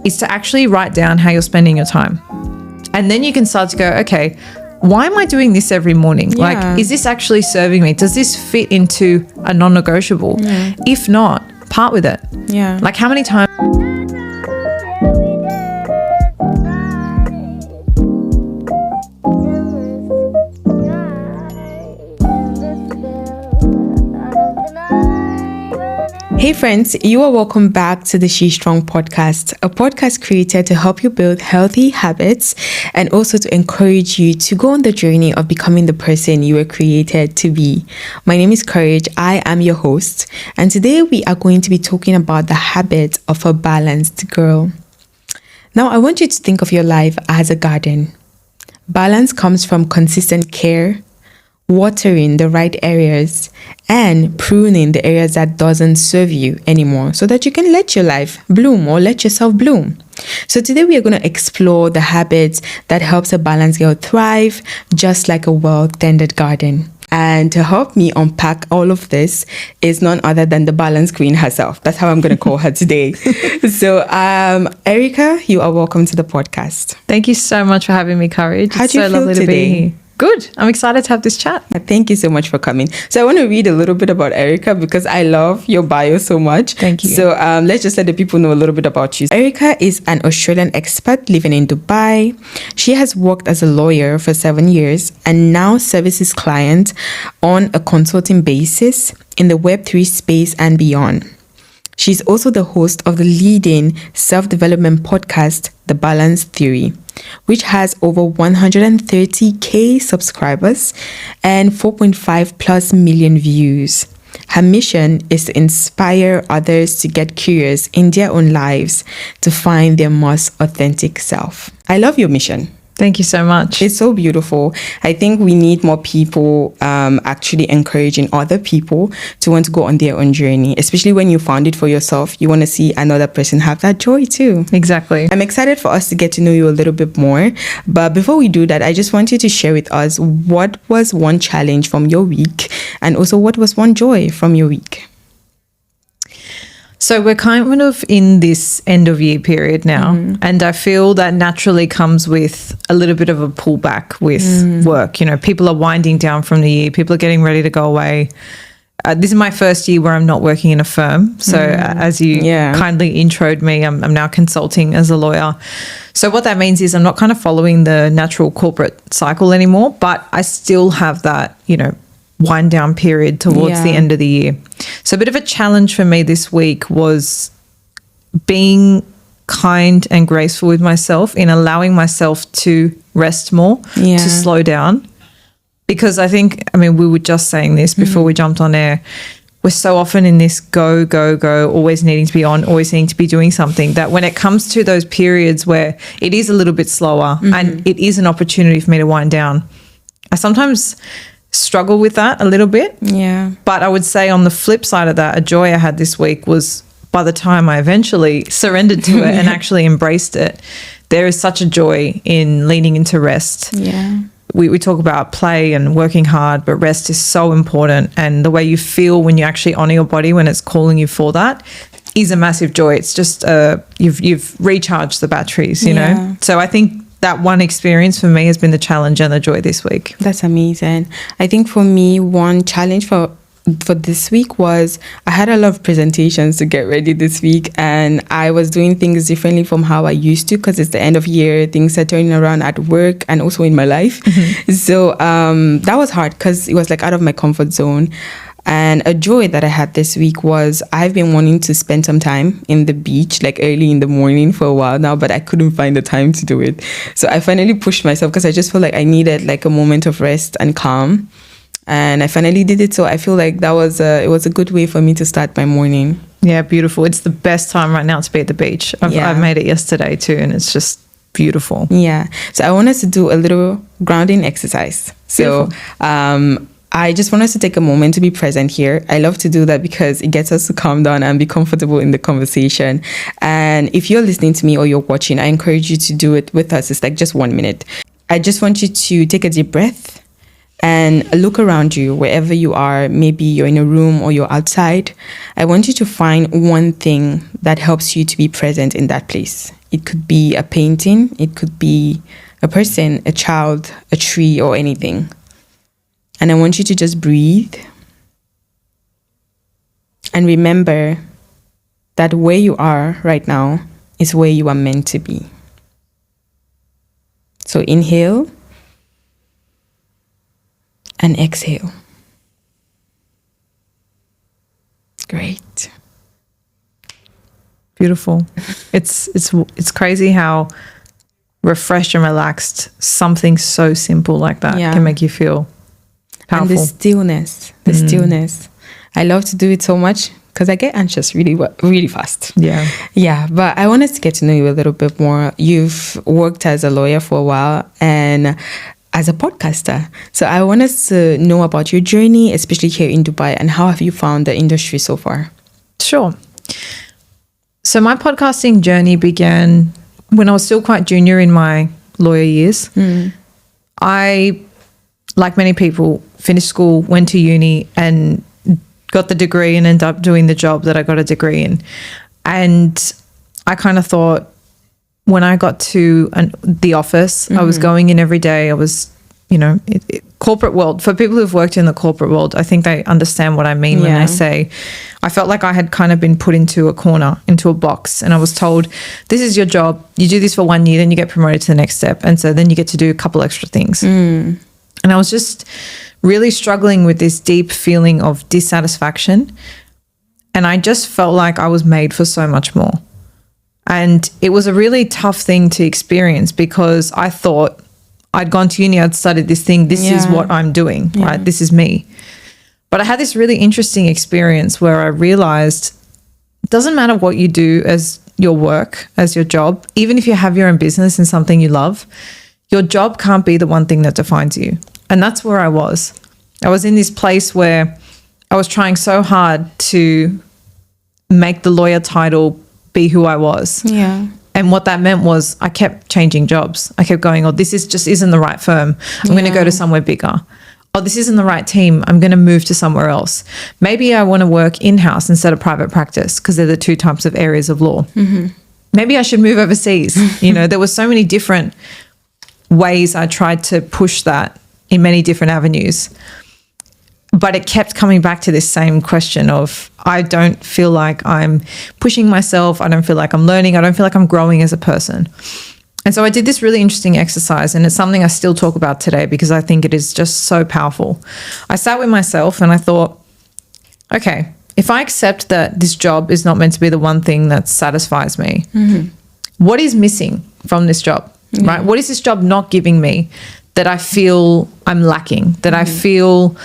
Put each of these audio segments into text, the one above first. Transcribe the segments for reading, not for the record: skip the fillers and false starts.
is to actually write down how you're spending your time. And then you can start to go, okay, why am I doing this every morning? Yeah. Like, is this actually serving me? Does this fit into a non-negotiable? If not, part with it. Yeah. Like, how many times... Hey friends, you are welcome back to the She Strong podcast, a podcast created to help you build healthy habits and also to encourage you to go on the journey of becoming the person you were created to be. My name is Courage. I am your host, and today we are going to be talking about the habit of a balanced girl. Now, I want you to think of your life as a garden. Balance comes from consistent care, watering the right areas, and pruning the areas that doesn't serve you anymore so that you can let your life bloom or let yourself bloom. So today we are going to explore the habits that helps a balanced girl thrive just like a well-tended garden. And to help me unpack all of this is none other than the balance queen herself. That's how I'm going to call her today. So, Erika, you are welcome to the podcast. Thank you so much for having me, Courage. How It's do you so feel lovely today? to be here. Good. I'm excited to have this chat. Thank you so much for coming. So I want to read a little bit about Erika because I love your bio so much. Thank you. So let's just let the people know a little bit about you. Erika is an Australian expat living in Dubai. She has worked as a lawyer for 7 years and now services clients on a consulting basis in the Web3 space and beyond. She's also the host of the leading self-development podcast, The Balance Theory, which has over 130K subscribers and 4.5 plus million views. Her mission is to inspire others to get curious in their own lives to find their most authentic self. I love your mission. Thank you so much. It's so beautiful. I think we need more people actually encouraging other people to want to go on their own journey, especially when you found it for yourself. You want to see another person have that joy too. Exactly. I'm excited for us to get to know you a little bit more. But before we do that, I just want you to share with us what was one challenge from your week and also what was one joy from your week. So we're kind of in this end of year period now, and I feel that naturally comes with a little bit of a pullback with work. You know, people are winding down from the year. People are getting ready to go away. This is my first year where I'm not working in a firm. So as you kindly introed me, I'm now consulting as a lawyer. So what that means is I'm not kind of following the natural corporate cycle anymore, but I still have that, you know, wind down period towards the end of the year. So a bit of a challenge for me this week was being kind and graceful with myself in allowing myself to rest more, to slow down. Because I think, I mean, we were just saying this before we jumped on air. We're so often in this go, go, go, always needing to be on, always needing to be doing something, that when it comes to those periods where it is a little bit slower and it is an opportunity for me to wind down, I sometimes struggle with that a little bit. Yeah. But I would say on the flip side of that, a joy I had this week was by the time I eventually surrendered to it and actually embraced it, there is such a joy in leaning into rest. Yeah. We talk about play and working hard, but rest is so important. And the way you feel when you actually honor your body when it's calling you for that is a massive joy. It's just you've recharged the batteries, you know? So I think that one experience for me has been the challenge and the joy this week. That's amazing. I think for me, one challenge for this week was I had a lot of presentations to get ready this week, and I was doing things differently from how I used to because it's the end of year. Things are turning around at work and also in my life. So that was hard because it was like out of my comfort zone. And a joy that I had this week was I've been wanting to spend some time in the beach, like early in the morning for a while now, but I couldn't find the time to do it. So I finally pushed myself because I just felt like I needed like a moment of rest and calm. And I finally did it. So I feel like it was a good way for me to start my morning. Yeah, beautiful. It's the best time right now to be at the beach. I've made it yesterday too, and it's just beautiful. Yeah. So I want us to do a little grounding exercise. So I just want us to take a moment to be present here. I love to do that because it gets us to calm down and be comfortable in the conversation. And if you're listening to me or you're watching, I encourage you to do it with us. It's like just 1 minute. I just want you to take a deep breath and look around you wherever you are. Maybe you're in a room or you're outside. I want you to find one thing that helps you to be present in that place. It could be a painting, it could be a person, a child, a tree, or anything. And I want you to just breathe and remember that where you are right now is where you are meant to be. So inhale and exhale. Great. Beautiful. It's crazy how refreshed and relaxed something so simple like that can make you feel powerful. And the stillness. I love to do it so much because I get anxious really fast. Yeah, but I want us to get to know you a little bit more. You've worked as a lawyer for a while and as a podcaster. So I want us to know about your journey, especially here in Dubai, and how have you found the industry so far? Sure. So my podcasting journey began when I was still quite junior in my lawyer years. I, like many people, finished school, went to uni and got the degree and ended up doing the job that I got a degree in. And I kind of thought when I got to the office, I was going in every day. I was, corporate world. For people who've worked in the corporate world, I think they understand what I mean when I say I felt like I had kind of been put into a corner, into a box. And I was told, this is your job. You do this for 1 year, then you get promoted to the next step. And so then you get to do a couple extra things. And I was just really struggling with this deep feeling of dissatisfaction. And I just felt like I was made for so much more. And it was a really tough thing to experience because I thought I'd gone to uni, I'd studied this thing. This is what I'm doing, right? This is me. But I had this really interesting experience where I realized it doesn't matter what you do as your work, as your job, even if you have your own business and something you love, your job can't be the one thing that defines you. And that's where I was. I was in this place where I was trying so hard to make the lawyer title be who I was. Yeah. And what that meant was I kept changing jobs. I kept going, this is just isn't the right firm. I'm going to go to somewhere bigger. This isn't the right team. I'm going to move to somewhere else. Maybe I want to work in-house instead of private practice because they're the two types of areas of law. Maybe I should move overseas. There were so many different ways I tried to push that in many different avenues. But it kept coming back to this same question of I don't feel like I'm pushing myself. I don't feel like I'm learning. I don't feel like I'm growing as a person. And so I did this really interesting exercise, and it's something I still talk about today because I think it is just so powerful. I sat with myself and I thought, okay, if I accept that this job is not meant to be the one thing that satisfies me, what is missing from this job, right? What is this job not giving me that I feel I'm lacking, that I feel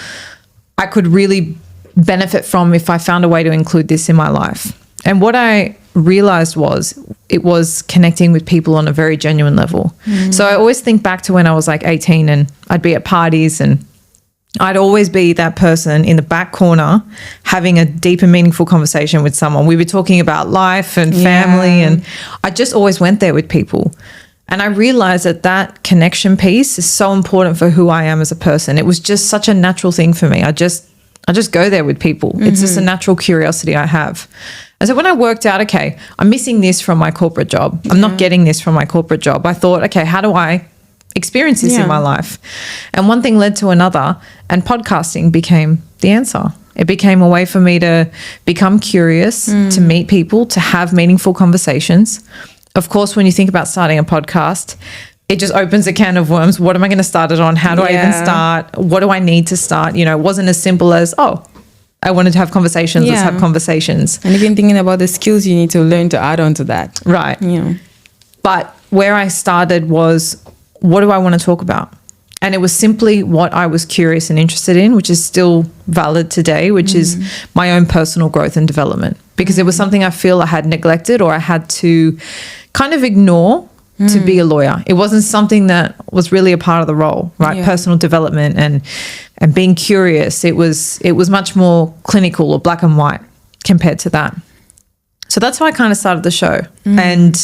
I could really benefit from if I found a way to include this in my life? And what I realized was it was connecting with people on a very genuine level. So I always think back to when I was like 18 and I'd be at parties and I'd always be that person in the back corner having a deep and meaningful conversation with someone. We were talking about life and family and I just always went there with people. And I realized that connection piece is so important for who I am as a person. It was just such a natural thing for me. I just go there with people. It's just a natural curiosity I have. And so when I worked out, okay, I'm missing this from my corporate job. I'm not getting this from my corporate job. I thought, okay, how do I experience this in my life? And one thing led to another, and podcasting became the answer. It became a way for me to become curious, to meet people, to have meaningful conversations. Of course, when you think about starting a podcast, it just opens a can of worms. What am I going to start it on? How do I even start? What do I need to start? It wasn't as simple as, I wanted to have conversations. Let's have conversations. And even thinking about the skills you need to learn to add on to that. Right. But where I started was, what do I want to talk about? And it was simply what I was curious and interested in, which is still valid today, which is my own personal growth and development. Because it was something I feel I had neglected or I had to kind of ignore to be a lawyer. It wasn't something that was really a part of the role, right? Personal development and being curious. It was much more clinical or black and white compared to that. So that's how I kind of started the show. And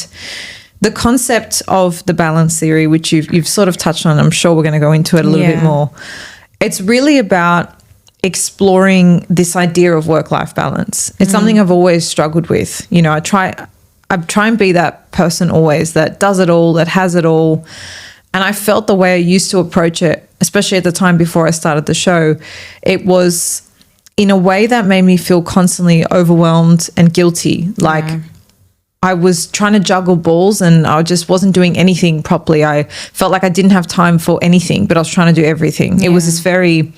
the concept of the balance theory, which you've sort of touched on, I'm sure we're going to go into it a little bit more. It's really about exploring this idea of work-life balance. It's something I've always struggled with. You know, I try and be that person always that does it all, that has it all. And I felt the way I used to approach it, especially at the time before I started the show, it was in a way that made me feel constantly overwhelmed and guilty. Like I was trying to juggle balls and I just wasn't doing anything properly. I felt like I didn't have time for anything, but I was trying to do everything. It was this very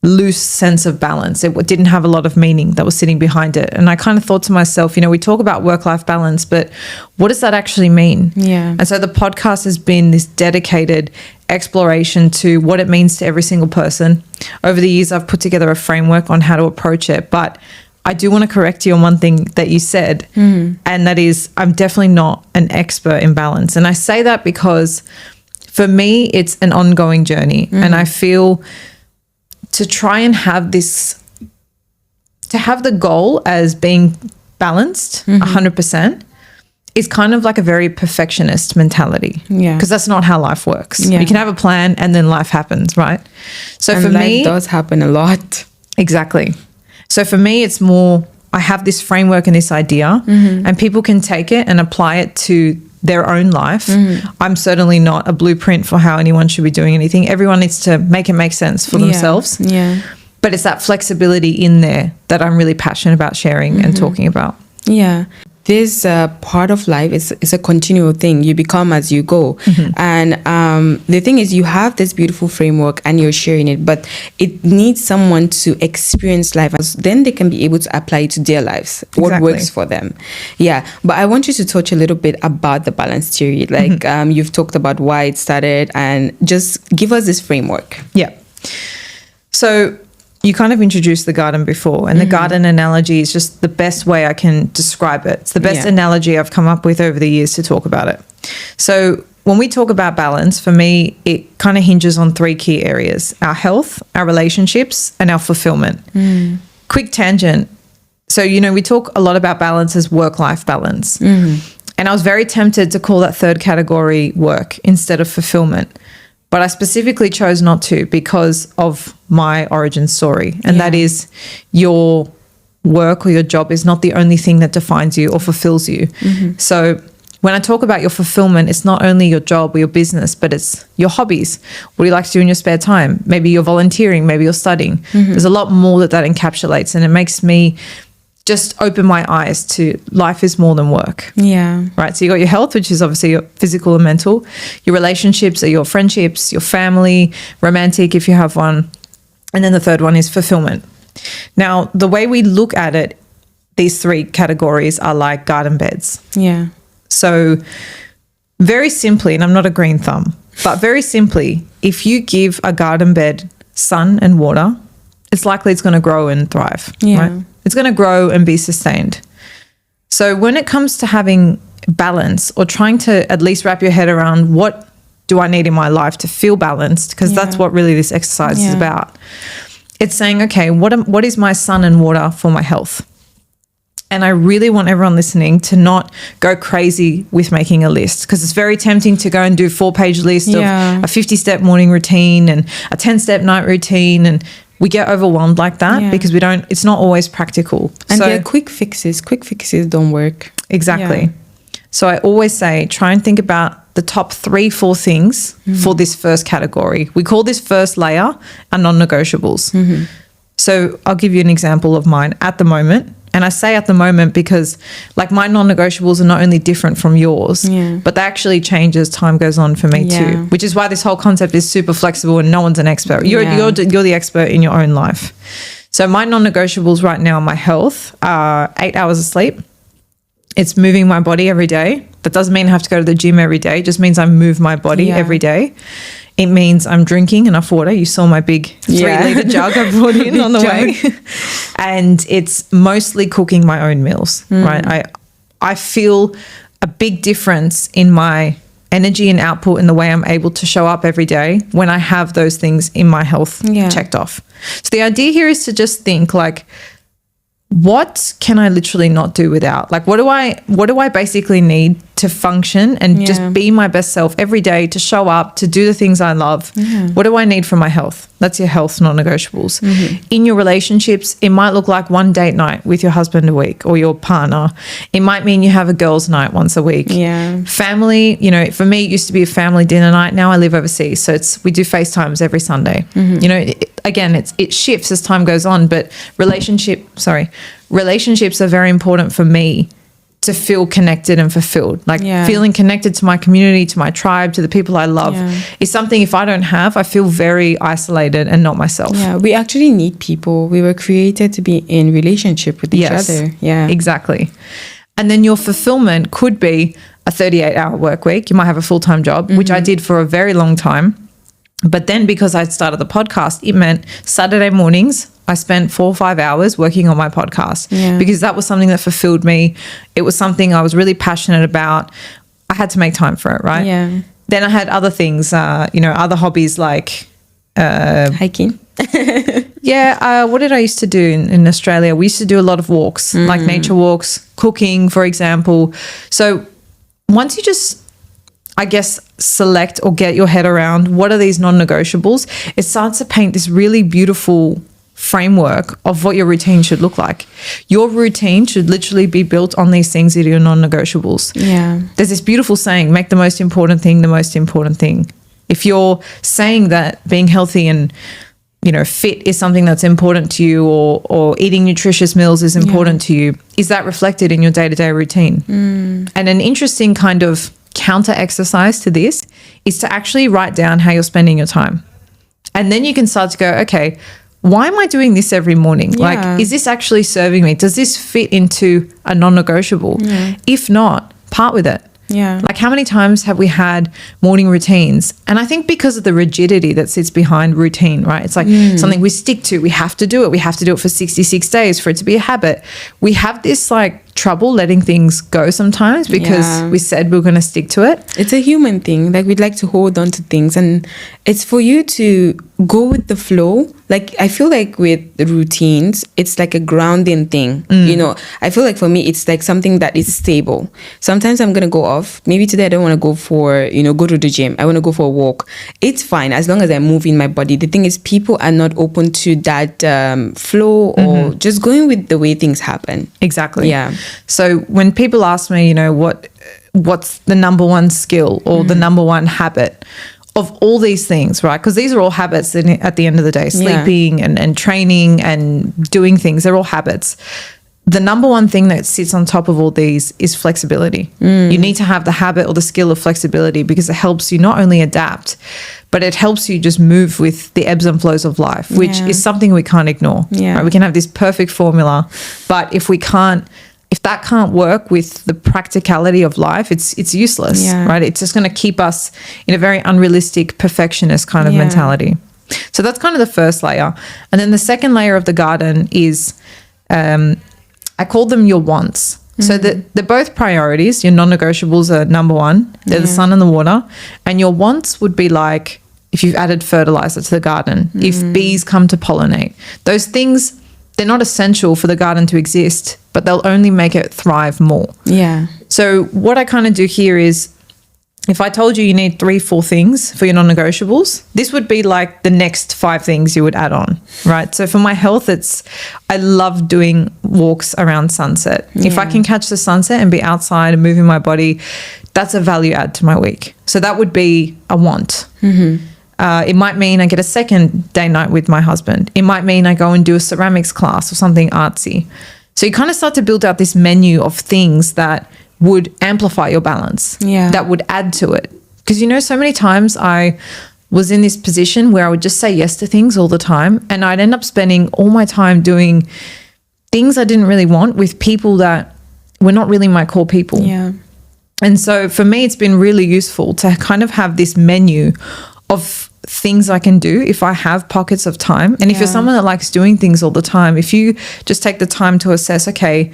loose sense of balance. It didn't have a lot of meaning that was sitting behind it. And I kind of thought to myself, you know, we talk about work-life balance, but what does that actually mean? Yeah. And so the podcast has been this dedicated exploration to what it means to every single person. Over the years, I've put together a framework on how to approach it, but I do want to correct you on one thing that you said, and that is I'm definitely not an expert in balance. And I say that because for me, it's an ongoing journey. And I feel to try and have this, to have the goal as being balanced 100% is kind of like a very perfectionist mentality. Yeah. Because that's not how life works. Yeah. You can have a plan and then life happens, right? So And for life me, does happen a lot. exactly. So for me, it's more, I have this framework and this idea and people can take it and apply it to their own life. I'm certainly not a blueprint for how anyone should be doing anything. Everyone needs to make it make sense for themselves. Yeah. But it's that flexibility in there that I'm really passionate about sharing and talking about. Yeah. This part of life is a continual thing. You become as you go. And the thing is, you have this beautiful framework and you're sharing it, but it needs someone to experience life. Then they can be able to apply it to their lives, what Exactly. works for them. Yeah. But I want you to touch a little bit about the balance theory. Like you've talked about why it started and just give us this framework. Yeah. So you kind of introduced the garden before, and the garden analogy is just the best way I can describe it. It's the best analogy I've come up with over the years to talk about it. So when we talk about balance, for me, it kind of hinges on three key areas: our health, our relationships, and our fulfillment. Quick tangent. So, you know, we talk a lot about balance as work-life balance. And I was very tempted to call that third category work instead of fulfillment. But I specifically chose not to because of my origin story. And that is your work or your job is not the only thing that defines you or fulfills you. So when I talk about your fulfillment, it's not only your job or your business, but it's your hobbies. What do you like to do in your spare time? Maybe you're volunteering, maybe you're studying. There's a lot more that encapsulates, and it makes me just open my eyes to life is more than work. Yeah. Right. So you got your health, which is obviously your physical and mental. Your relationships are your friendships, your family, romantic if you have one. And then the third one is fulfillment. Now, the way we look at it, these three categories are like garden beds. Yeah. So very simply, and I'm not a green thumb, but very simply, if you give a garden bed sun and water, it's likely it's going to grow and thrive. Yeah. Right? It's going to grow and be sustained. So when it comes to having balance or trying to at least wrap your head around what do I need in my life to feel balanced, because that's what really this exercise is about. It's saying, okay, what is my sun and water for my health? And I really want everyone listening to not go crazy with making a list, because it's very tempting to go and do a 4-page list of a 50-step morning routine and a 10-step night routine, and we get overwhelmed like that because it's not always practical. And they're quick fixes. Quick fixes don't work. Exactly. Yeah. So I always say, try and think about the top 3-4 things for this first category. We call this first layer our non-negotiables. So I'll give you an example of mine at the moment. And I say at the moment because like my non-negotiables are not only different from yours, but they actually change as time goes on for me too, which is why this whole concept is super flexible and no one's an expert. You're the expert in your own life. So my non-negotiables right now, my health, are 8 hours of sleep. It's moving my body every day. That doesn't mean I have to go to the gym every day. It just means I move my body every day. It means I'm drinking enough water. You saw my big 3-liter jug I brought in on the way. And it's mostly cooking my own meals, right? I feel a big difference in my energy and output in the way I'm able to show up every day when I have those things in my health checked off. So the idea here is to just think like, what can I literally not do without? Like, what do I basically need to function and just be my best self every day, to show up, to do the things I love. What do I need for my health? That's your health non-negotiables. In your relationships, it might look like one date night with your husband a week or your partner. It might mean you have a girls' night once a week. Family, you know, for me, it used to be a family dinner night. Now I live overseas, so we do FaceTimes every Sunday. You know, it shifts as time goes on, but relationships are very important for me to feel connected and fulfilled. Like feeling connected to my community, to my tribe, to the people I love is something, if I don't have, I feel very isolated and not myself. We actually need people. We were created to be in relationship with each other. Exactly. And then your fulfillment could be a 38-hour work week. You might have a full-time job, which I did for a very long time. But then because I'd started the podcast, it meant Saturday mornings, I spent 4 or 5 hours working on my podcast because that was something that fulfilled me. It was something I was really passionate about. I had to make time for it, right? Then I had other things, other hobbies like hiking. What did I used to do in Australia? We used to do a lot of walks, like nature walks, cooking, for example. So once you just, I guess, select or get your head around what are these non-negotiables, it starts to paint this really beautiful framework of what your routine should look like. Your routine should literally be built on these things that are your non-negotiables. There's this beautiful saying, make the most important thing the most important thing. If you're saying that being healthy and, you know, fit is something that's important to you, or eating nutritious meals is important to you, is that reflected in your day-to-day routine? And an interesting kind of counter exercise to this is to actually write down how you're spending your time. And then you can start to go, okay, why am I doing this every morning? Like, is this actually serving me? Does this fit into a non-negotiable? If not, part with it. Like, how many times have we had morning routines? And I think because of the rigidity that sits behind routine, right? It's like something we stick to. We have to do it. We have to do it for 66 days for it to be a habit. We have this like trouble letting things go sometimes because we said we were going to stick to it. It's a human thing. Like, we'd like to hold on to things, and it's for you to go with the flow. Like, I feel like with the routines, it's like a grounding thing. You know, I feel like for me, it's like something that is stable. Sometimes I'm going to go off. Maybe today I don't want to go go to the gym. I want to go for a walk. It's fine as long as I move in my body. The thing is, people are not open to that flow or just going with the way things happen. Exactly. So when people ask me, you know, what's the number one skill or the number one habit of all these things, right? Because these are all habits at the end of the day, sleeping and training and doing things, they're all habits. The number one thing that sits on top of all these is flexibility. You need to have the habit or the skill of flexibility because it helps you not only adapt, but it helps you just move with the ebbs and flows of life, which is something we can't ignore. Right? We can have this perfect formula, but if that can't work with the practicality of life, it's useless, right? It's just going to keep us in a very unrealistic, perfectionist kind of mentality. So that's kind of the first layer. And then the second layer of the garden is, I call them your wants. So that they're both priorities. Your non-negotiables are number one. They're the sun and the water. And your wants would be like if you've added fertilizer to the garden, if bees come to pollinate. Those things, they're not essential for the garden to exist, but they'll only make it thrive more. So what I kind of do here is, if I told you need 3-4 things for your non-negotiables, this would be like the next 5 things you would add on, right? So for my health, I love doing walks around sunset. If I can catch the sunset and be outside and moving my body, that's a value add to my week. So that would be a want. It might mean I get a second day night with my husband. It might mean I go and do a ceramics class or something artsy. So you kind of start to build out this menu of things that would amplify your balance, that would add to it. Because, you know, so many times I was in this position where I would just say yes to things all the time, and I'd end up spending all my time doing things I didn't really want with people that were not really my core people. And so for me, it's been really useful to kind of have this menu of things I can do if I have pockets of time. And if you're someone that likes doing things all the time, if you just take the time to assess, okay,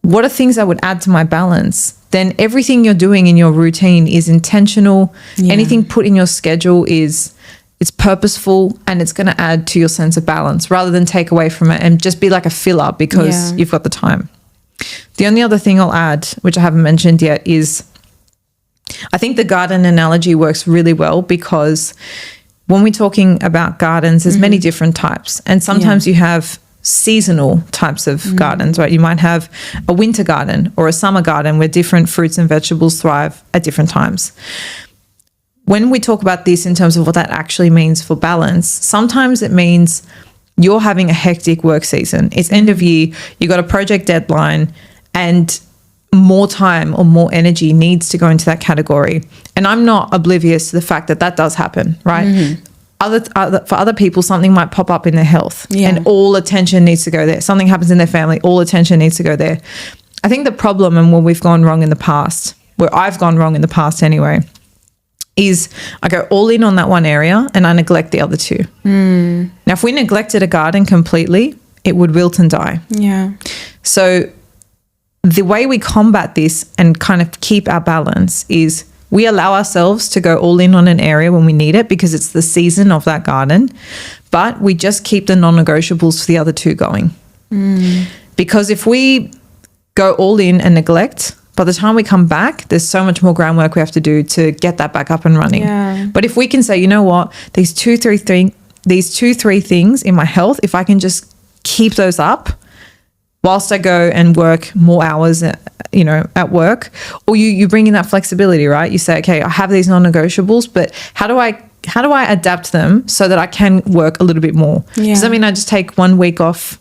what are things that would add to my balance? Then everything you're doing in your routine is intentional. Anything put in your schedule it's purposeful, and it's going to add to your sense of balance rather than take away from it and just be like a filler because you've got the time. The only other thing I'll add, which I haven't mentioned yet, is I think the garden analogy works really well because when we're talking about gardens, there's many different types. And sometimes you have seasonal types of gardens, right? You might have a winter garden or a summer garden where different fruits and vegetables thrive at different times. When we talk about this in terms of what that actually means for balance, sometimes it means you're having a hectic work season. It's end of year, you got a project deadline, and more time or more energy needs to go into that category. And I'm not oblivious to the fact that that does happen, right? For other people, something might pop up in their health and all attention needs to go there. Something happens in their family, all attention needs to go there. I think the problem, and where we've gone wrong in the past, where I've gone wrong in the past anyway, is I go all in on that one area and I neglect the other two. Now, if we neglected a garden completely, it would wilt and die. Yeah. So the way we combat this and kind of keep our balance is we allow ourselves to go all in on an area when we need it because it's the season of that garden, but we just keep the non-negotiables for the other two going. Because if we go all in and neglect, by the time we come back, there's so much more groundwork we have to do to get that back up and running. Yeah. But if we can say, you know what, these two, three things in my health, if I can just keep those up whilst I go and work more hours, at work, or you bring in that flexibility, right? You say, okay, I have these non-negotiables, but how do I adapt them so that I can work a little bit more? Does that mean I just take 1 week off,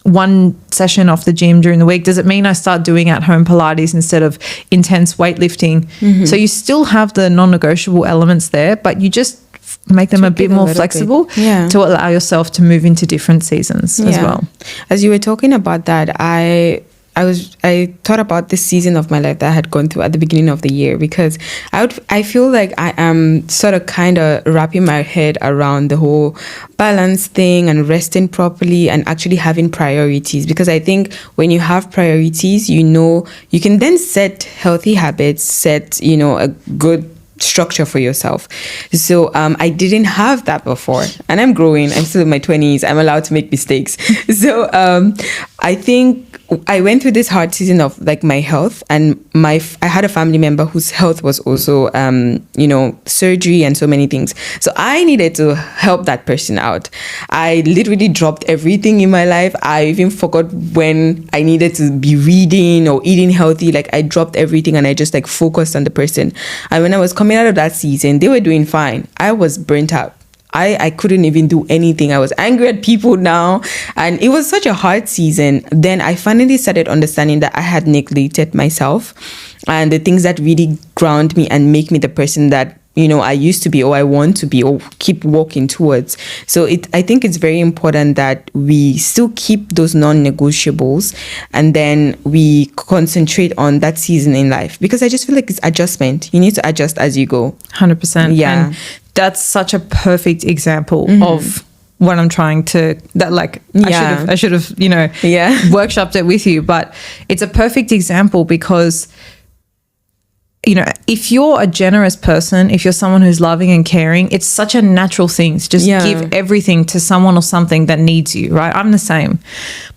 one session off the gym during the week? Does it mean I start doing at-home Pilates instead of intense weightlifting? So you still have the non-negotiable elements there, but you just make them a bit more flexible to allow yourself to move into different seasons as well. As you were talking about that, I thought about this season of my life that I had gone through at the beginning of the year, because I feel like I am sort of kind of wrapping my head around the whole balance thing and resting properly and actually having priorities, because I think when you have priorities, you can then set healthy habits, set a good structure for yourself. So I didn't have that before, and I'm growing. I'm still in my 20s. I'm allowed to make mistakes. So I think I went through this hard season of like my health, and I had a family member whose health was also surgery and so many things. So I needed to help that person out. I literally dropped everything in my life. I even forgot when I needed to be reading or eating healthy. Like I dropped everything and I just like focused on the person. And when I was coming out of that season, they were doing fine. I was burnt out. I couldn't even do anything. I was angry at people now, and it was such a hard season. Then I finally started understanding that I had neglected myself and the things that really ground me and make me the person that I used to be, or I want to be, or keep walking towards. So I think it's very important that we still keep those non-negotiables, and then we concentrate on that season in life, because I just feel like it's adjustment. You need to adjust as you go. 100%. Yeah. And that's such a perfect example of what I'm trying to, I should have, workshopped it with you, but it's a perfect example because if you're a generous person, if you're someone who's loving and caring, it's such a natural thing to just give everything to someone or something that needs you, right? I'm the same.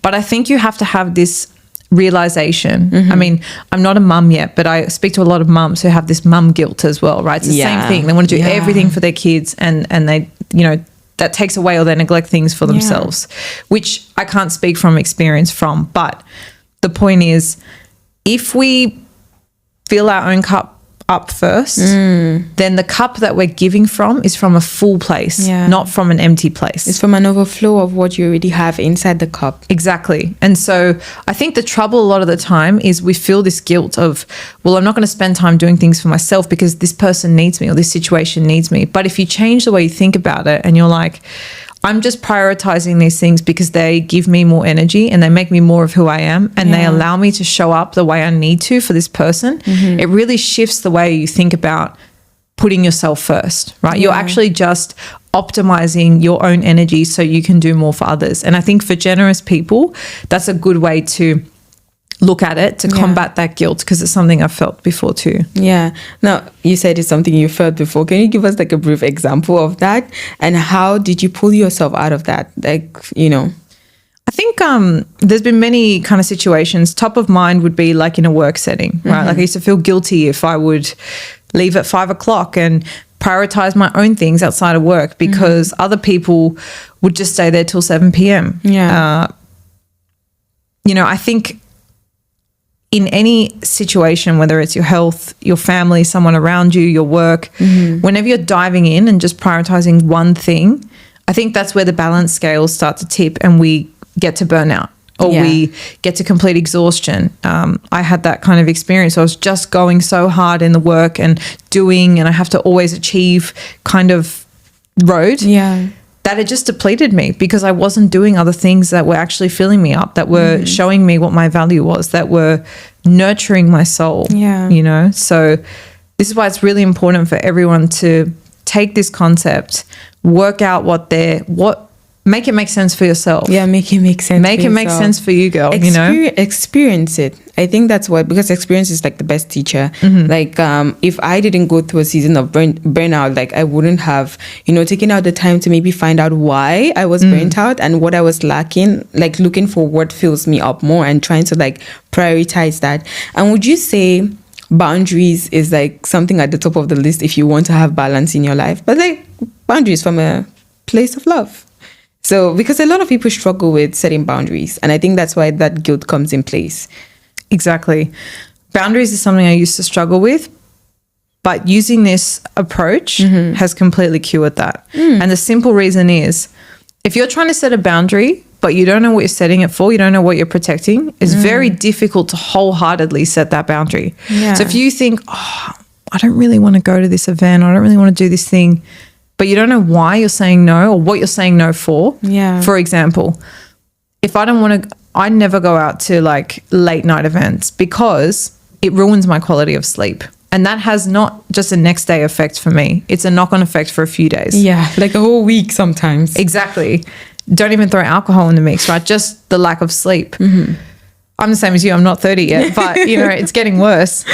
But I think you have to have this realization. I mean, I'm not a mum yet, but I speak to a lot of mums who have this mum guilt as well, right? It's the same thing. They want to do everything for their kids, and they, that takes away, or they neglect things for themselves, which I can't speak from experience from. But the point is, if we fill our own cup up first, then the cup that we're giving from is from a full place, not from an empty place. It's from an overflow of what you already have inside the cup. Exactly. And so I think the trouble a lot of the time is we feel this guilt of, well, I'm not going to spend time doing things for myself because this person needs me or this situation needs me. But if you change the way you think about it and you're like, I'm just prioritizing these things because they give me more energy and they make me more of who I am, and they allow me to show up the way I need to for this person. It really shifts the way you think about putting yourself first, right? You're actually just optimizing your own energy so you can do more for others. And I think for generous people, that's a good way to look at it, to combat that guilt, because it's something I've felt before too. Yeah. Now, you said it's something you felt before. Can you give us like a brief example of that? And how did you pull yourself out of that? I think there's been many kind of situations. Top of mind would be like in a work setting, right? Like I used to feel guilty if I would leave at 5 o'clock and prioritize my own things outside of work because other people would just stay there till 7 p.m. Yeah. I think in any situation, whether it's your health, your family, someone around you, your work, whenever you're diving in and just prioritizing one thing, I think that's where the balance scales start to tip and we get to burnout or we get to complete exhaustion. I had that kind of experience. I was just going so hard in the work and doing, and I have to always achieve kind of road. Yeah. That it just depleted me because I wasn't doing other things that were actually filling me up, that were showing me what my value was, that were nurturing my soul. Yeah. So this is why it's really important for everyone to take this concept, work out make it make sense for yourself. Yeah, make it make sense. Make it make sense for you, girl. Experience it. I think that's because experience is like the best teacher. Like, if I didn't go through a season of burnout, like I wouldn't have, taken out the time to maybe find out why I was burnt out and what I was lacking, like looking for what fills me up more and trying to like prioritize that. And would you say boundaries is like something at the top of the list if you want to have balance in your life? But like boundaries from a place of love. So, because a lot of people struggle with setting boundaries, and I think that's why that guilt comes in place. Exactly. Boundaries is something I used to struggle with, but using this approach has completely cured that. And the simple reason is, if you're trying to set a boundary, but you don't know what you're setting it for, you don't know what you're protecting, it's very difficult to wholeheartedly set that boundary. Yeah. So if you think, I don't really want to go to this event, or I don't really want to do this thing, but you don't know why you're saying no or what you're saying no for. Yeah. For example, if I don't want to, I never go out to like late night events because it ruins my quality of sleep. And that has not just a next day effect for me. It's a knock-on effect for a few days. Yeah, like a whole week sometimes. Exactly. Don't even throw alcohol in the mix, right? Just the lack of sleep. I'm the same as you. I'm not 30 yet, but it's getting worse.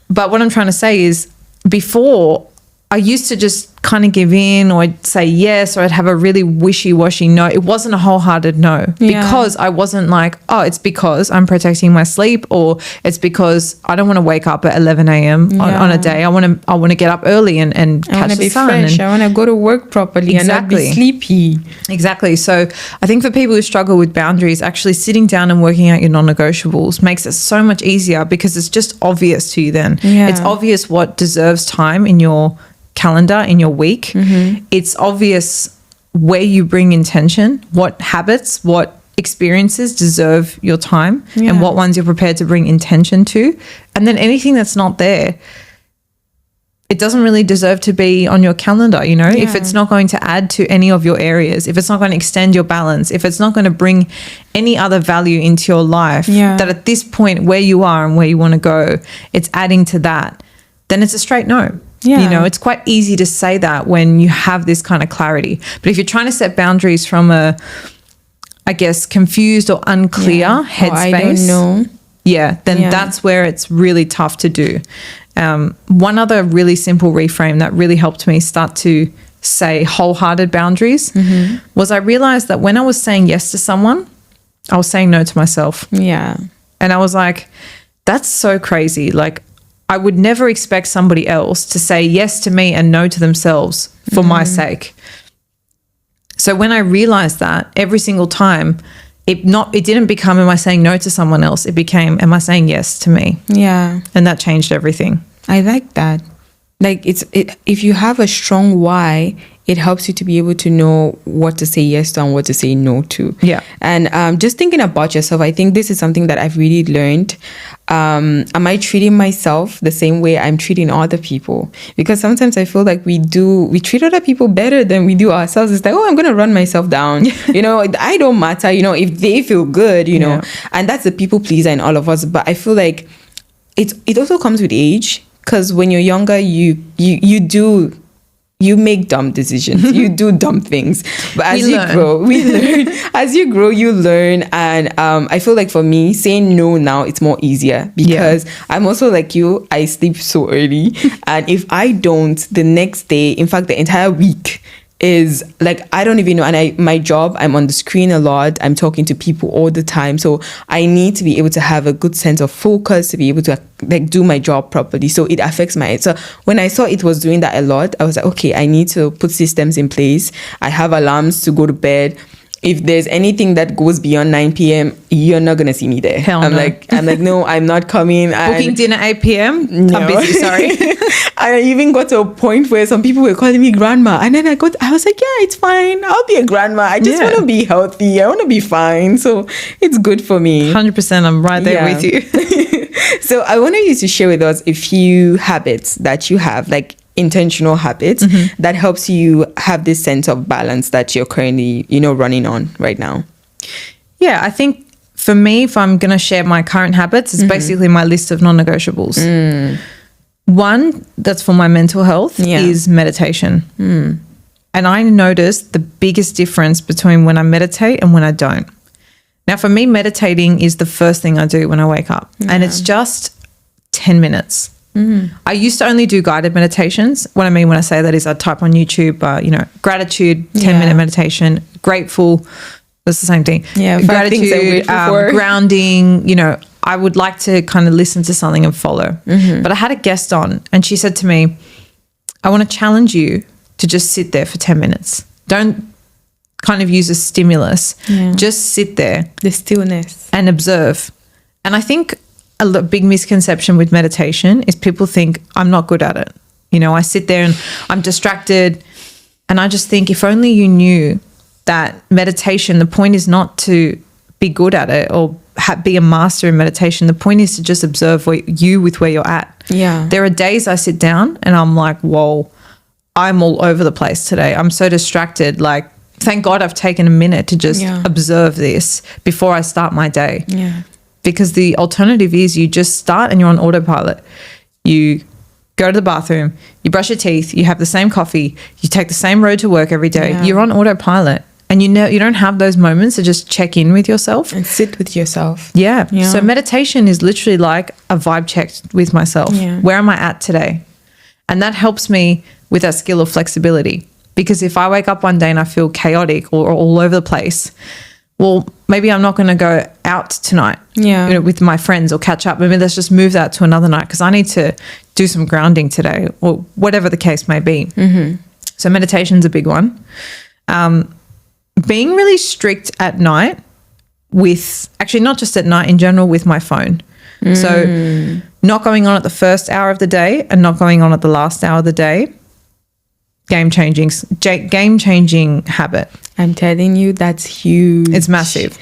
But what I'm trying to say is before, I used to just kind of give in, or I'd say yes, or I'd have a really wishy-washy no. It wasn't a wholehearted no because I wasn't like, it's because I'm protecting my sleep, or it's because I don't want to wake up at 11 a.m. on a day. I want to get up early and catch the sun. Fresh. I want to go to work properly and not be sleepy. Exactly. So I think for people who struggle with boundaries, actually sitting down and working out your non-negotiables makes it so much easier because it's just obvious to you then. Yeah. It's obvious what deserves time in your calendar, in your week. It's obvious where you bring intention, what habits, what experiences deserve your time, and what ones you're prepared to bring intention to. And then anything that's not there, it doesn't really deserve to be on your calendar, if it's not going to add to any of your areas, if it's not going to extend your balance, if it's not going to bring any other value into your life, that at this point where you are and where you want to go, it's adding to that, then it's a straight no. Yeah. It's quite easy to say that when you have this kind of clarity. But if you're trying to set boundaries from a, I guess, confused or unclear headspace, I don't know. Then that's where it's really tough to do. One other really simple reframe that really helped me start to say wholehearted boundaries was I realized that when I was saying yes to someone, I was saying no to myself. Yeah. And I was like, that's so crazy. Like, I would never expect somebody else to say yes to me and no to themselves for my sake. So when I realized that, every single time, it didn't become, am I saying no to someone else? It became, am I saying yes to me? Yeah. And that changed everything. I like that. Like if you have a strong why, it helps you to be able to know what to say yes to and what to say no to. Yeah. And just thinking about yourself, I think this is something that I've really learned. Am I treating myself the same way I'm treating other people? Because sometimes I feel like we treat other people better than we do ourselves. It's like, I'm going to run myself down. I don't matter, if they feel good, and that's the people pleaser in all of us. But I feel like it also comes with age. Because when you're younger, you make dumb decisions. You do dumb things. But as you grow, we learn. As you grow, you learn. And I feel like for me, saying no now, it's more easier because I'm also like you. I sleep so early. And if I don't, the next day, in fact, the entire week, is like, I don't even know. And my job, I'm on the screen a lot. I'm talking to people all the time. So I need to be able to have a good sense of focus to be able to like do my job properly. So it affects so when I saw it was doing that a lot, I was like, okay, I need to put systems in place. I have alarms to go to bed. If there's anything that goes beyond 9 p.m., you're not gonna see me there. I'm like, no, I'm not coming. Booking dinner 8 p.m. No. I'm busy. Sorry. I even got to a point where some people were calling me grandma, and then I was like, yeah, it's fine. I'll be a grandma. I just want to be healthy. I want to be fine. So it's good for me. 100%. I'm right there with you. So I wanted you to share with us a few habits that you have, like intentional habits that helps you have this sense of balance that you're currently, running on right now. Yeah, I think for me, if I'm going to share my current habits, it's basically my list of non-negotiables. One that's for my mental health is meditation. And I noticed the biggest difference between when I meditate and when I don't. Now, for me, meditating is the first thing I do when I wake up. And it's just 10 minutes. I used to only do guided meditations. What I mean when I say that is I type on YouTube, gratitude, 10-minute meditation, grateful. That's the same thing. Yeah, gratitude, grounding, I would like to kind of listen to something and follow. But I had a guest on and she said to me, I want to challenge you to just sit there for 10 minutes. Don't kind of use a stimulus. Just sit there. The stillness. And observe. And I think a big misconception with meditation is people think I'm not good at it. I sit there and I'm distracted. And I just think if only you knew that meditation, the point is not to be good at it or be a master in meditation. The point is to just observe with where you're at. Yeah. There are days I sit down and I'm like, whoa, I'm all over the place today. I'm so distracted. Like, thank God I've taken a minute to just observe this before I start my day. Yeah. Because the alternative is you just start and you're on autopilot. You go to the bathroom, you brush your teeth, you have the same coffee, you take the same road to work every day. Yeah. You're on autopilot. And you don't have those moments to just check in with yourself. And sit with yourself. Yeah. So meditation is literally like a vibe check with myself. Yeah. Where am I at today? And that helps me with that skill of flexibility. Because if I wake up one day and I feel chaotic or all over the place, well, maybe I'm not going to go out tonight with my friends or catch up. Maybe let's just move that to another night because I need to do some grounding today or whatever the case may be. So meditation's a big one. Being really strict at night actually not just at night, in general with my phone. So not going on at the first hour of the day and not going on at the last hour of the day. Game-changing habit. I'm telling you, that's huge. It's massive.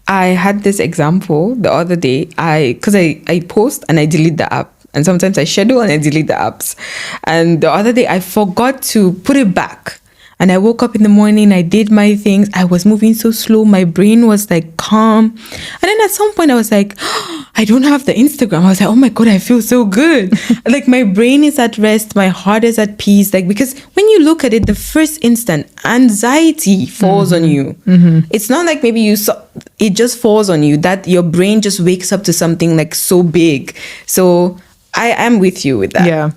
I had this example the other day. Because I post and I delete the app. And sometimes I schedule and I delete the apps. And the other day I forgot to put it back. And I woke up in the morning, I did my things. I was moving so slow. My brain was like calm. And then at some point I was like, oh, I don't have the Instagram. I was like, oh my God, I feel so good. Like my brain is at rest. My heart is at peace. Like, because when you look at it, the first instant, anxiety falls on you. It's not like maybe it just falls on you, that your brain just wakes up to something like so big. So I am with you with that. Yeah.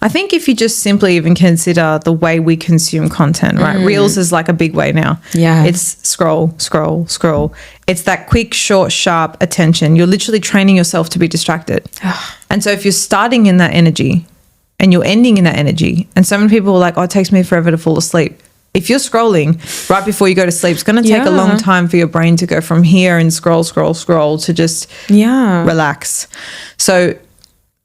I think if you just simply even consider the way we consume content, right? Reels is like a big way now. Yeah. It's scroll, scroll, scroll. It's that quick, short, sharp attention. You're literally training yourself to be distracted. And so if you're starting in that energy and you're ending in that energy, and so many people are like, oh, it takes me forever to fall asleep. If you're scrolling right before you go to sleep, it's going to take a long time for your brain to go from here and scroll, scroll, scroll to just relax. So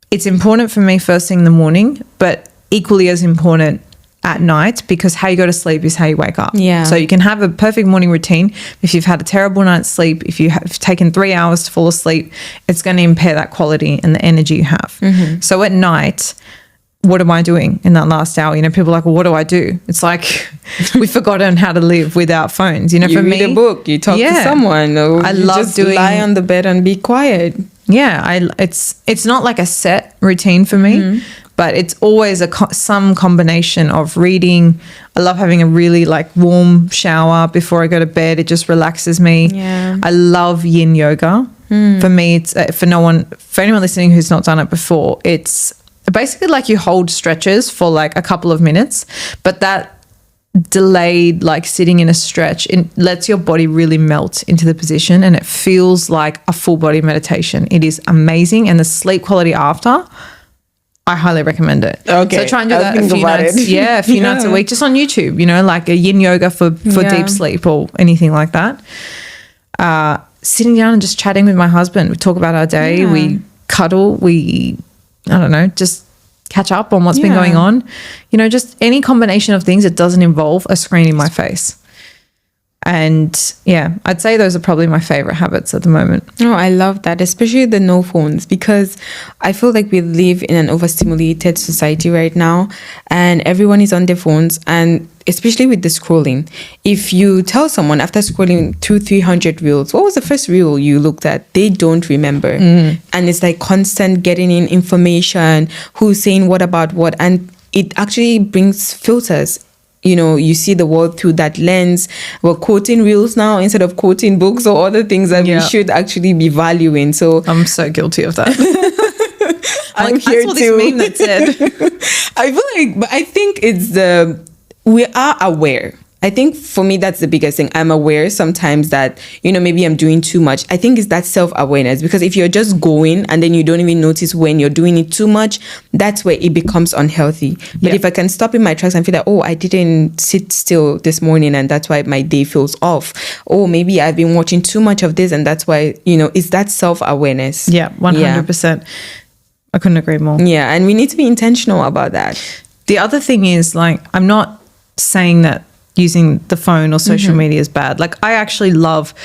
it's important for me first thing in the morning, but equally as important at night, because how you go to sleep is how you wake up. Yeah. So you can have a perfect morning routine. If you've had a terrible night's sleep, if you have taken 3 hours to fall asleep, it's going to impair that quality and the energy you have. So at night, what am I doing in that last hour? People are like, well, what do I do? It's like we've forgotten how to live without phones. You for read me, a book, you talk to someone, or I you love just lie on the bed and be quiet. Yeah, it's not like a set routine for me, but it's always some combination of reading. I love having a really like warm shower before I go to bed. It just relaxes me. Yeah. I love yin yoga. For me, it's for anyone listening who's not done it before, it's basically like you hold stretches for like a couple of minutes, but that delayed, like sitting in a stretch, it lets your body really melt into the position, and it feels like a full body meditation. It is amazing, and the sleep quality after, I highly recommend it. Okay. So try and do that a few nights. A few nights a week, just on YouTube, like a yin yoga for deep sleep or anything like that. Sitting down and just chatting with my husband. We talk about our day. We cuddle. Just catch up on what's been going on. Just any combination of things that doesn't involve a screen in my face. And I'd say those are probably my favorite habits at the moment. Oh, I love that, especially the no phones, because I feel like we live in an overstimulated society right now, and everyone is on their phones, and especially with the scrolling. If you tell someone after scrolling 200-300 reels, what was the first reel you looked at? They don't remember. And it's like constant getting in information, who's saying what about what, and it actually brings filters. You see the world through that lens. We're quoting reels now instead of quoting books or other things that we should actually be valuing. So I'm so guilty of that. I'm here too. This meme that said. I feel like, but I think we are aware. I think for me, that's the biggest thing. I'm aware sometimes that, maybe I'm doing too much. I think it's that self-awareness, because if you're just going and then you don't even notice when you're doing it too much, that's where it becomes unhealthy. But if I can stop in my tracks and feel like, I didn't sit still this morning and that's why my day feels off. Oh, maybe I've been watching too much of this and that's why, it's that self-awareness. Yeah, 100%. I couldn't agree more. Yeah, and we need to be intentional about that. The other thing is, I'm not saying that using the phone or social media is bad. I actually love,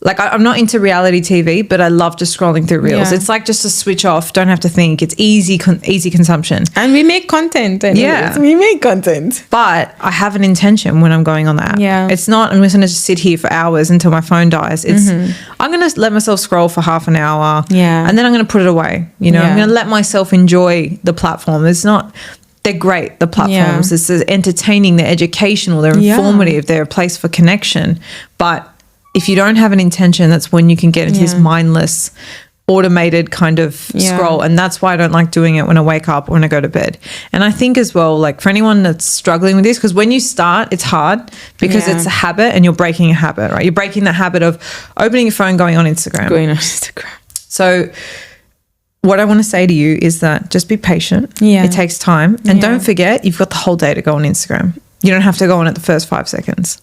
I'm not into reality TV, but I love just scrolling through reels. It's like just to switch off, don't have to think. It's easy consumption. And we make content. We make content. But I have an intention when I'm going on the app. Yeah. It's not, I'm just going to just sit here for hours until my phone dies. It's, I'm going to let myself scroll for half an hour. Yeah. And then I'm going to put it away. I'm going to let myself enjoy the platform. They're great, the platforms. This is entertaining, they're educational, they're informative, they're a place for connection. But if you don't have an intention, that's when you can get into this mindless, automated kind of scroll. And that's why I don't like doing it when I wake up or when I go to bed. And I think as well, for anyone that's struggling with this, because when you start, it's hard because it's a habit and you're breaking a habit, right? You're breaking the habit of opening your phone, going on Instagram. So what I want to say to you is that just be patient. It takes time. And don't forget, you've got the whole day to go on Instagram. You don't have to go on it the first 5 seconds.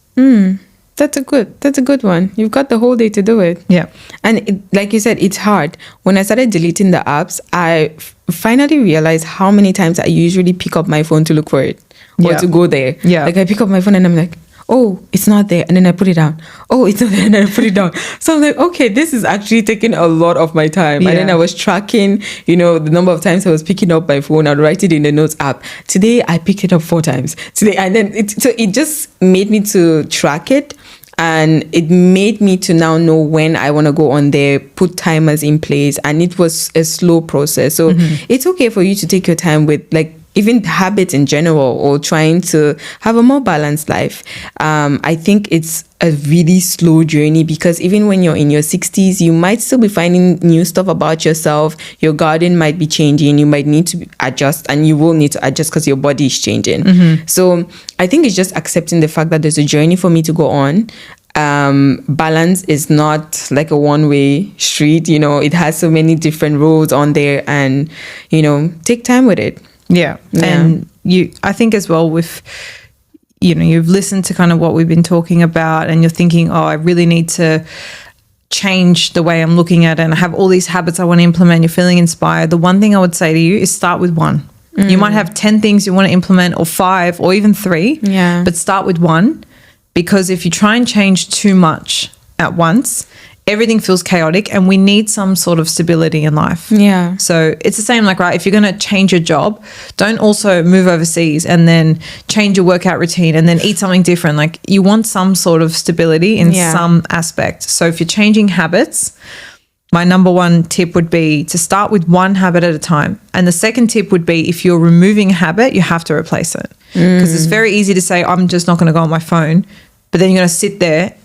That's a good one. You've got the whole day to do it. Yeah. And like you said, it's hard. When I started deleting the apps, I finally realized how many times I usually pick up my phone to look for it or to go there. Yeah. I pick up my phone and I'm like, oh, it's not there. And then I put it down. Oh, it's not there. And then I put it down. So I'm like, okay, this is actually taking a lot of my time. And then I was tracking, the number of times I was picking up my phone. I'd write it in the notes app. Today, I picked it up 4 times. Today, and then it just made me to track it. And it made me to now know when I want to go on there, put timers in place. And it was a slow process. So it's okay for you to take your time with even habits in general, or trying to have a more balanced life. I think it's a really slow journey, because even when you're in your 60s, you might still be finding new stuff about yourself. Your garden might be changing. You might need to adjust, and you will need to adjust because your body is changing. So I think it's just accepting the fact that there's a journey for me to go on. Balance is not like a one-way street. It has so many different roads on there, and, take time with it. Yeah. And I think as well with, you've listened to kind of what we've been talking about, and you're thinking, I really need to change the way I'm looking at it, and I have all these habits I want to implement. You're feeling inspired. The one thing I would say to you is start with one. You might have 10 things you want to implement, or 5, or even 3, but start with one, because if you try and change too much at once, everything feels chaotic, and we need some sort of stability in life. Yeah. So it's the same, right, if you're going to change your job, don't also move overseas and then change your workout routine and then eat something different. You want some sort of stability in some aspect. So if you're changing habits, my number one tip would be to start with one habit at a time. And the second tip would be, if you're removing a habit, you have to replace it. Because it's very easy to say, I'm just not going to go on my phone. But then you're going to sit there,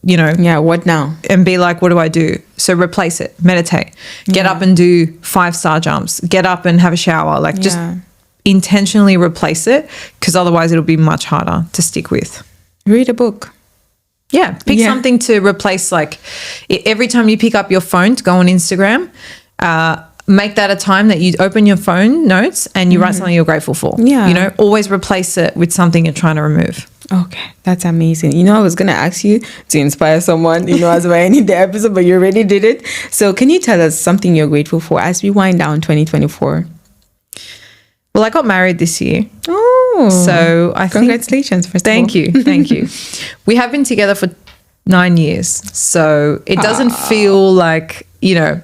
what now? And be like, what do I do? So replace it, meditate, get up and do 5-star jumps, get up and have a shower. Just intentionally replace it, because otherwise it'll be much harder to stick with. Read a book. Yeah, pick something to replace. Like every time you pick up your phone to go on Instagram, make that a time that you open your phone notes and you write something you're grateful for. Yeah. You know, always replace it with something you're trying to remove. Okay, that's amazing. You know, I was going to ask you to inspire someone, you know, as we're ending the episode, but you already did it. So can you tell us something you're grateful for as we wind down 2024? Well, I got married this year. Oh, so I congratulations, think, thank you. We have been together for 9 years. So it doesn't feel like, you know,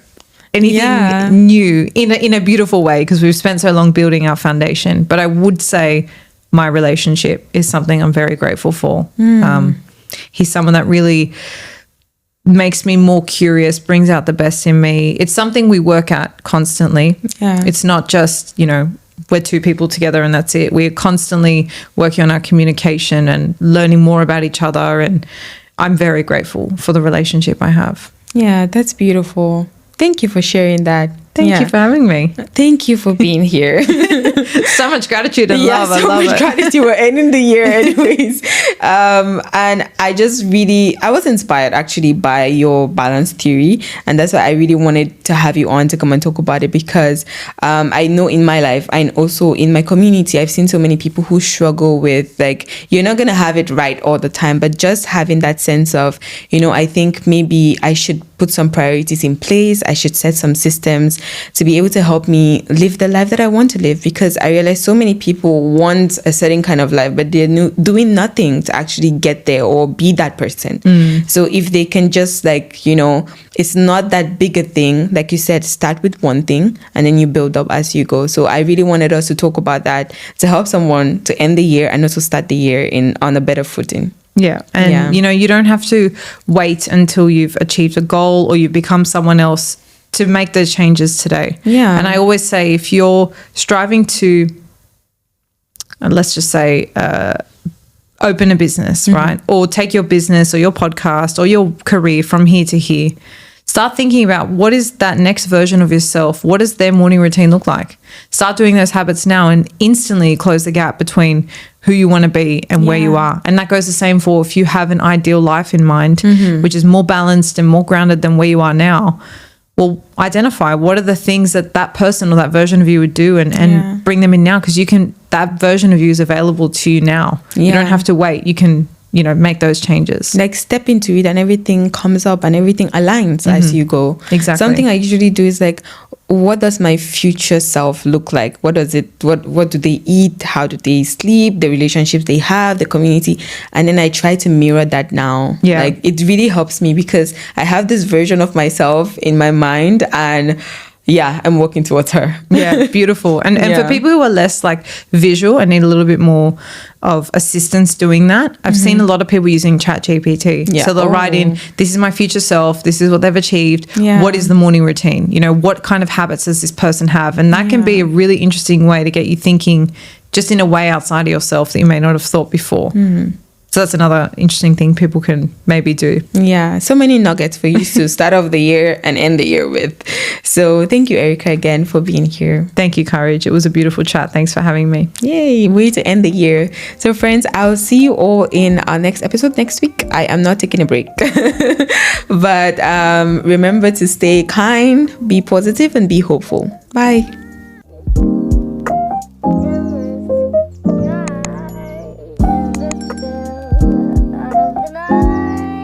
anything new in a beautiful way, because we've spent so long building our foundation. But I would say my relationship is something I'm very grateful for. He's someone that really makes me more curious, brings out the best in me. It's something we work at constantly. Yeah. It's not just, you know, we're two people together and that's it. We're constantly working on our communication and learning more about each other. And I'm very grateful for the relationship I have. Yeah, that's beautiful. Thank you for sharing that. Thank you for having me. Thank you for being here. So much gratitude and love. I love it. Gratitude. We're ending the year anyways. And I was inspired actually by your balance theory. And that's why I really wanted to have you on to come and talk about it, because I know in my life and also in my community, I've seen so many people who struggle with, like, you're not going to have it right all the time, but just having that sense of, you know, I think maybe I should put some priorities in place. I should set some systems to be able to help me live the life that I want to live, because I realize so many people want a certain kind of life, but they're doing nothing to actually get there or be that person. So if they can just, like, you know, it's not that big a thing. Like you said, start with one thing and then you build up as you go. So I really wanted us to talk about that to help someone to end the year and also start the year on a better footing. Yeah. And, you know, you don't have to wait until you've achieved a goal or you've become someone else to make those changes today. Yeah. And I always say, if you're striving to, let's just say, open a business, right? Or take your business or your podcast or your career from here to here, start thinking about what is that next version of yourself? What does their morning routine look like? Start doing those habits now and instantly close the gap between who you want to be and where you are. And that goes the same for if you have an ideal life in mind, which is more balanced and more grounded than where you are now. Well, identify what are the things that person or that version of you would do and bring them in now, because that version of you is available to you now. You don't have to wait. You can, you know, make those changes. Like step into it and everything comes up and everything aligns as you go. Exactly. Something I usually do is like, what does my future self look like? What do they eat? How do they sleep? The relationships they have, the community. And then I try to mirror that now. Yeah. Like it really helps me because I have this version of myself in my mind and I'm working towards her. Yeah, beautiful. And for people who are less like visual and need a little bit more of assistance doing that, I've seen a lot of people using ChatGPT. Yeah. So they'll write in, this is my future self, this is what they've achieved, what is the morning routine? You know, what kind of habits does this person have? And that can be a really interesting way to get you thinking just in a way outside of yourself that you may not have thought before. So that's another interesting thing people can maybe do. Yeah, so many nuggets for you to start off the year and end the year with. So thank you, Erika, again for being here. Thank you, Courage. It was a beautiful chat. Thanks for having me. Yay, way to end the year. So friends, I'll see you all in our next episode next week. I am not taking a break. But remember to stay kind, be positive, and be hopeful. Bye.